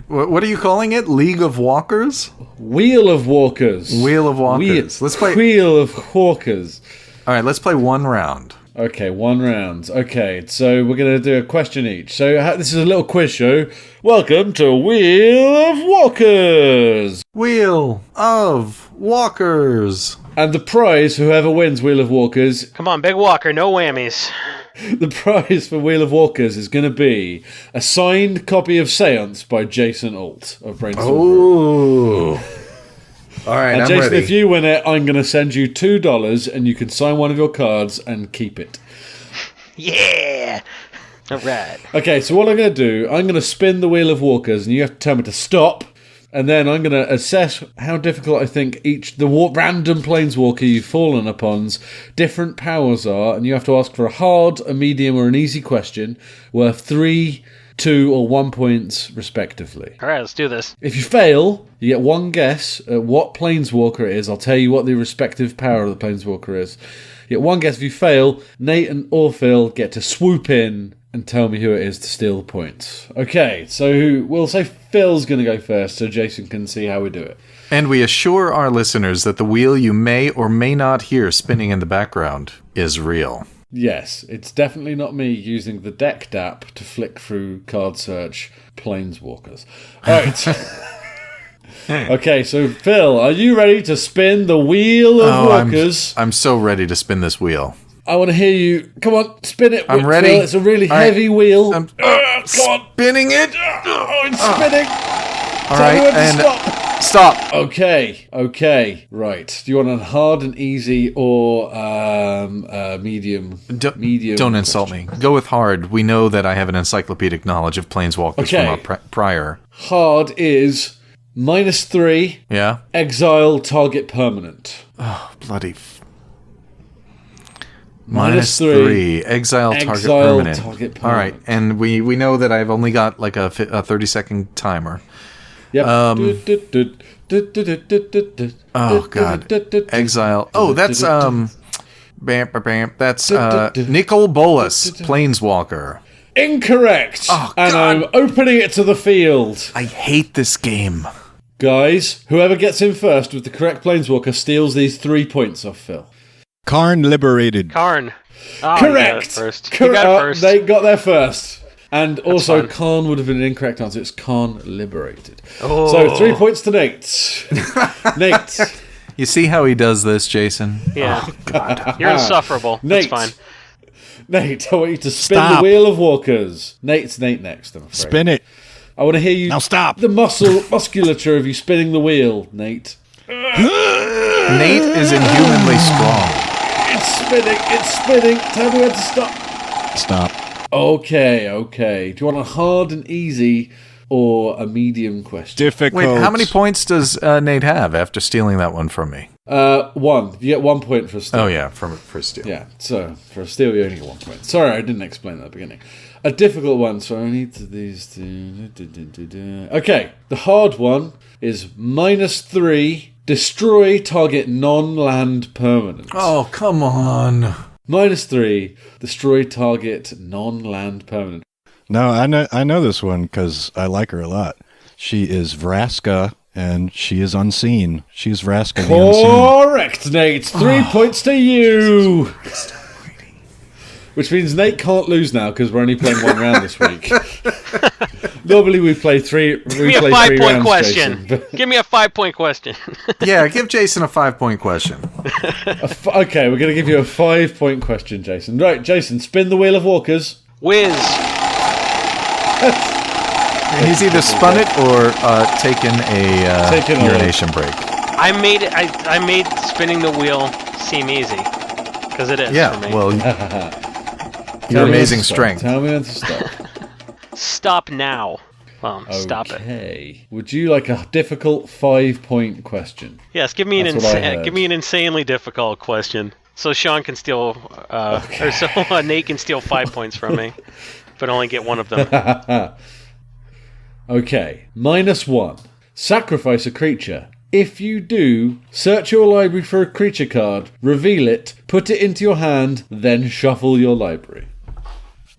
What are you calling it? League of Walkers? Wheel of Walkers. Wheel of Walkers. Let's play. Wheel of Walkers. All right, let's play one round. Okay, 1 round. Okay, so we're going to do a question each. So this is a little quiz show. Welcome to Wheel of Walkers. Wheel of Walkers. And the prize for whoever wins Wheel of Walkers, Come on, Big Walker, no whammies. the prize for Wheel of Walkers is going to be a signed copy of Séancé by Jason Alt of Brainstorm. Oh. All right, And I'm Jason, ready. if you win it, I'm going to send you $2 and you can sign one of your cards and keep it. Yeah. All right. Okay, so what I'm going to do, I'm going to spin the wheel of walkers and you have to tell me to stop. And then I'm going to assess how difficult I think random planeswalker you've fallen upon's different powers are. And you have to ask for a hard, a medium, or an easy question worth 3, 2, or 1 points, respectively. All right, let's do this. If you fail, you get one guess at what planeswalker it is. I'll tell you what the respective power of the planeswalker is. You get one guess. If you fail, Nate or Phil get to swoop in and tell me who it is to steal the points. Okay, so we'll say Phil's going to go first so Jason can see how we do it. And we assure our listeners that the wheel you may or may not hear spinning in the background is real. Yes, it's definitely not me using the Decked app to flick through card search planeswalkers. All right. Okay, so Phil, are you ready to spin the wheel of walkers? I'm so ready to spin this wheel. I want to hear you. Come on, spin it. I'm ready. Phil. It's a really All heavy right. wheel. I'm Come on. spinning it. Oh, it's spinning. All Tell me right, when to and stop. stop. Okay. Right. Do you want a hard and easy or medium? Medium. Don't insult me. Go with hard. We know that I have an encyclopedic knowledge of planeswalkers Okay. from our prior. Hard is -3. Yeah? Exile target permanent. Oh, bloody... -3. Exile target Exile permanent. target permanent. All right, and we know that I've only got like a 30-second timer. Yep. Oh God. Exile. Oh, that's that's Nicol Bolas, Planeswalker. Incorrect. Oh, and God. I'm opening it to the field. I hate this game. Guys, whoever gets in first with the correct planeswalker steals these 3 points off Phil. Karn liberated. Karn. Oh, Correct. You got it first. You got it first. They got there first. And also, fine. Karn would have been an incorrect answer. It's Karn liberated. Oh. So 3 points to Nate. Nate. You see how he does this, Jason? Yeah. Oh, God. You're insufferable. That's Nate. fine. Nate, I want you to spin Stop. the wheel of walkers. Nate's Nate next, I'm afraid. Spin it. I want to hear you. Now stop. The musculature of you spinning the wheel, Nate. Nate is inhumanly strong. It's spinning. Tell me when to stop. Stop. Okay. Do you want a hard and easy or a medium question? Difficult. Wait, how many points does Nate have after stealing that one from me? 1. You get 1 point for a steal. Oh, yeah, for steal. Yeah, so for a steal you only get 1 point. Sorry, I didn't explain that at the beginning. A difficult one, so I need these two. Okay, the hard one is -3, destroy target non-land permanent. Oh, come on. -3, destroy target non-land permanent. No, I know this one because I like her a lot. She is Vraska, and she is unseen. She's Vraska the Unseen. Correct, Nate. 3 points to you. Which means Nate can't lose now because we're only playing 1 round this week. Normally we play 3. Give me a 5-point rounds, question. Jason, but- Give me a 5-point question. Yeah, give Jason a 5-point question. Okay, we're going to give you a 5-point question, Jason. Right, Jason, spin the wheel of walkers. Whiz. And he's either spun it or taken a urination break. I made spinning the wheel seem easy because it is Yeah, for me. well, Tell your me when amazing to stop. strength. Tell me when to stop. Stop now. Well, stop it. Okay. Would you like a difficult 5-point question? Yes, give me That's what I heard. give me an insanely difficult question, so Sean can steal, or so Nate can steal 5 points from me, but only get one of them. Okay. -1. Sacrifice a creature. If you do, search your library for a creature card, reveal it, put it into your hand, then shuffle your library.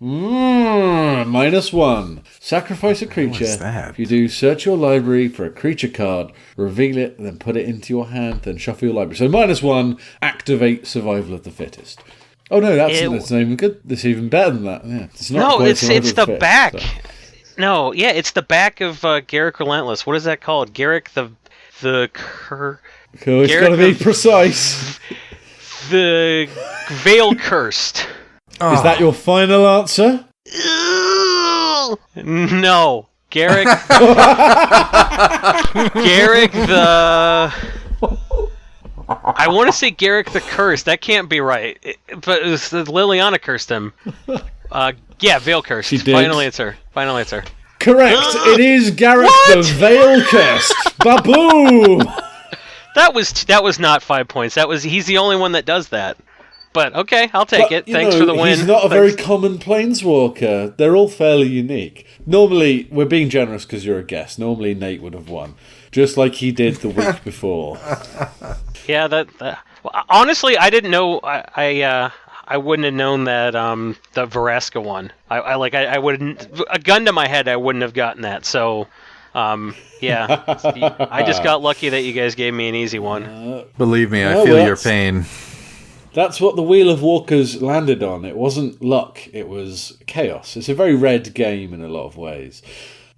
-1. Sacrifice a creature. What's that? If you do, search your library for a creature card, reveal it, then put it into your hand, then shuffle your library. So -1, activate survival of the fittest. Oh no, that's not even good. That's even better than that. Yeah, it's not No, quite it's survival of the fittest, back. so. No, yeah, it's the back of Garrick Relentless. What is that called? Garrick the Cool, it's got to be precise. the Veil Cursed. Is that your final answer? No, Garrick. Garrick the I want to say Garrick the Cursed. That can't be right. But it was Liliana cursed him. Yeah, Veil cursed. She did. Final answer. Correct. It is Garrick the Veil Cursed. Baboo. That was not 5 points. He's the only one that does that. But okay, I'll take it. Thanks for the win. He's not a very common planeswalker. They're all fairly unique. Normally, we're being generous because you're a guest. Normally, Nate would have won, just like he did the week before. Yeah, well, honestly, I didn't know. I wouldn't have known that the Veraska one. I wouldn't. A gun to my head, I wouldn't have gotten that. So, yeah, I just got lucky that you guys gave me an easy one. Believe me, I feel your pain. That's what the Wheel of Walkers landed on. It wasn't luck, it was chaos. It's a very red game in a lot of ways.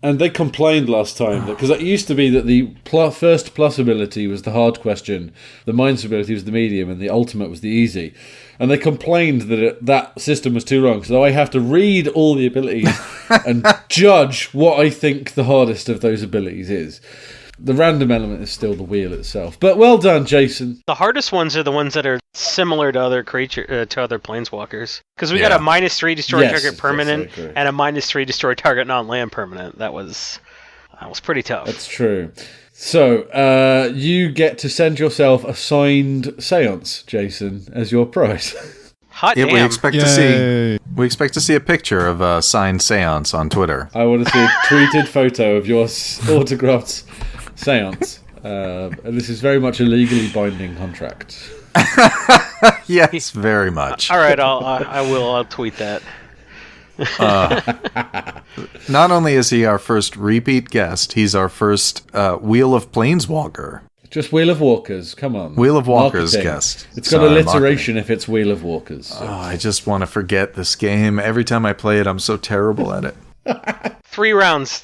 And they complained last time, because it used to be that the first plus ability was the hard question, the minus ability was the medium, and the ultimate was the easy. And they complained that that system was too long, so I have to read all the abilities and judge what I think the hardest of those abilities is. The random element is still the wheel itself. But well done, Jason. The hardest ones are the ones that are similar to other planeswalkers. Because we got a -3 destroy target permanent and a -3 destroy target non-land permanent. That was pretty tough. That's true. So, you get to send yourself a signed Séancé, Jason, as your prize. Hot damn. We expect to see a picture of a signed Séancé on Twitter. I want to see a tweeted photo of your autographed Séancé. This is very much a legally binding contract. Yes, very much. All right, I'll tweet that. Not only is he our first repeat guest, he's our first Wheel of Planeswalker. Just Wheel of Walkers, come on. Wheel of Walkers guest. It's got alliteration if it's Wheel of Walkers. So. Oh, I just want to forget this game. Every time I play it, I'm so terrible at it. 3 rounds,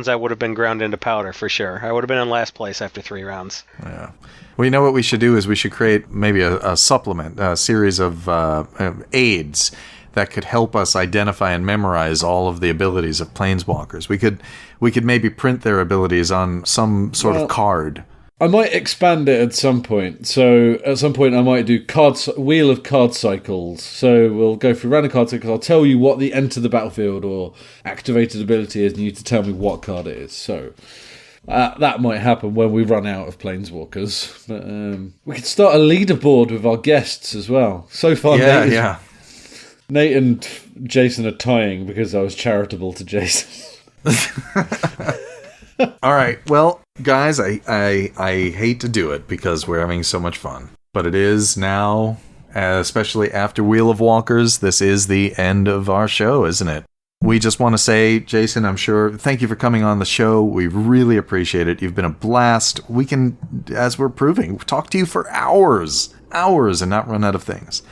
I would have been ground into powder for sure. I would have been in last place after 3 rounds. Yeah. Well, you know what we should do is we should create maybe a supplement, a series of aids that could help us identify and memorize all of the abilities of planeswalkers. We could maybe print their abilities on some sort of card. I might expand it at some point. So at some point I might do wheel of card cycles. So we'll go through random card cycles. I'll tell you what the enter the battlefield or activated ability is, and you need to tell me what card it is. So that might happen when we run out of planeswalkers. But we could start a leaderboard with our guests as well. So far, Nate and Jason are tying because I was charitable to Jason. All right. Well, guys, I hate to do it because we're having so much fun. But it is now, especially after Wheel of Walkers, this is the end of our show, isn't it? We just want to say, Jason, I'm sure, thank you for coming on the show. We really appreciate it. You've been a blast. We can, as we're proving, talk to you for hours and not run out of things.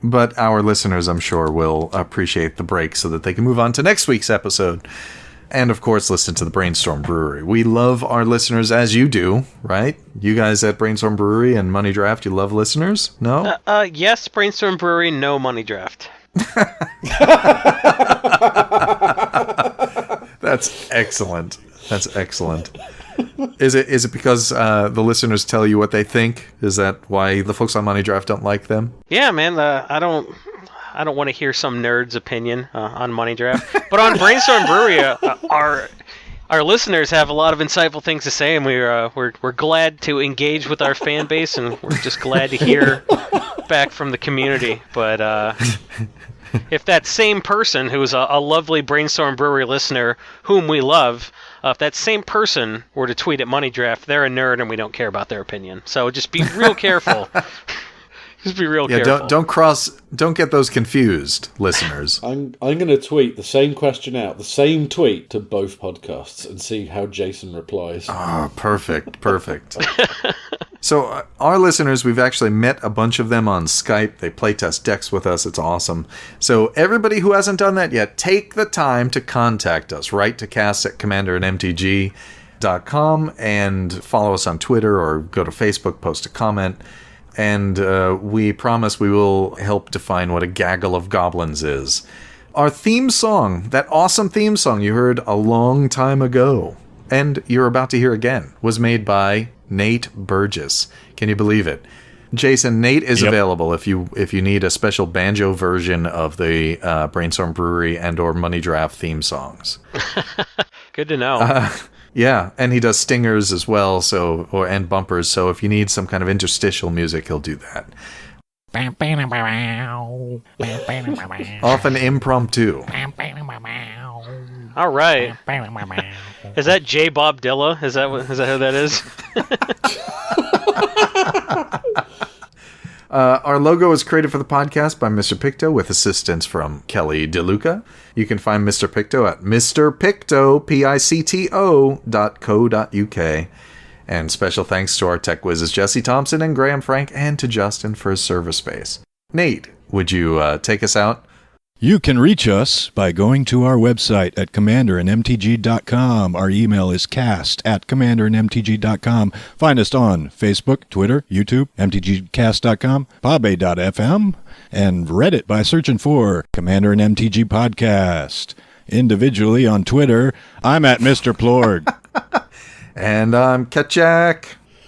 But our listeners, I'm sure, will appreciate the break so that they can move on to next week's episode. And, of course, listen to the Brainstorm Brewery. We love our listeners as you do, right? You guys at Brainstorm Brewery and Money Draft, you love listeners? No? Yes, Brainstorm Brewery, no Money Draft. That's excellent. Is it because the listeners tell you what they think? Is that why the folks on Money Draft don't like them? Yeah, man. I don't want to hear some nerd's opinion on Money Draft. But on Brainstorm Brewery, our listeners have a lot of insightful things to say, and we're glad to engage with our fan base, and we're just glad to hear back from the community. But if that same person who's a lovely Brainstorm Brewery listener whom we love, if that same person were to tweet at Money Draft, they're a nerd and we don't care about their opinion. So just be real careful. Just be real careful. Don't get those confused, listeners. I'm going to tweet the same question out, the same tweet to both podcasts, and see how Jason replies. Oh, perfect. So our listeners, we've actually met a bunch of them on Skype. They playtest decks with us. It's awesome. So everybody who hasn't done that yet, take the time to contact us. Write to cast at commanderin.mtg.com and follow us on Twitter or go to Facebook, post a comment. And we promise we will help define what a gaggle of goblins is. Our theme song, that awesome theme song you heard a long time ago, and you're about to hear again, was made by Nate Burgess. Can you believe it? Jason, Nate is Yep. available if you need a special banjo version of the Brainstorm Brewery and or Money Draft theme songs. Good to know. Yeah, and he does stingers as well, and bumpers. So if you need some kind of interstitial music, he'll do that. Often impromptu. All right. Is that J. Bob Dilla? Is that who that is? Our logo is created for the podcast by Mr. Picto with assistance from Kelle DeLuca. You can find Mr. Picto at mrpicto.co.uk. And special thanks to our tech whizzes Jessie, Thomson, and Graham Frank, and to Justin for his server space. Nate, would you take us out? You can reach us by going to our website at commanderin.mtg.com. Our email is cast@commanderin.mtg.com. Find us on Facebook, Twitter, YouTube, mtgcast.com, pabe.fm, and Reddit by searching for Commander and MTG Podcast. Individually on Twitter, I'm at Mr. Plorg. And I'm Ketchak.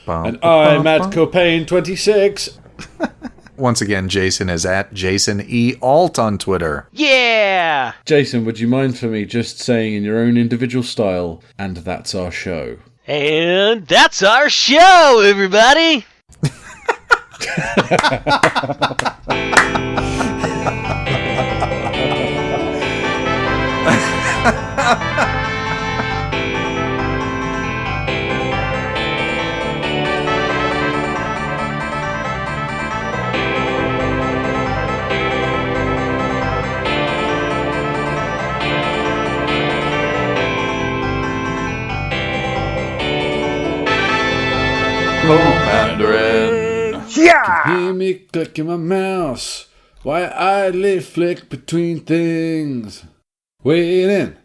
And I'm at Copain26. Once again, Jason is at Jason E. Alt on Twitter. Yeah! Jason, would you mind for me just saying in your own individual style, and that's our show? And that's our show, everybody! Commanderin. Hear me clicking my mouse while I idly flick between things. Waiting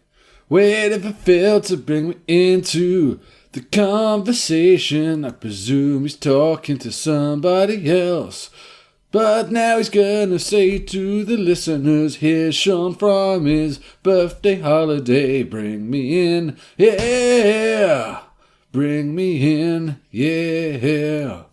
for Phil to bring me into the conversation. I presume he's talking to somebody else. But now he's gonna say to the listeners, here's Sean from his birthday holiday. Bring me in, yeah. Bring me in, yeah.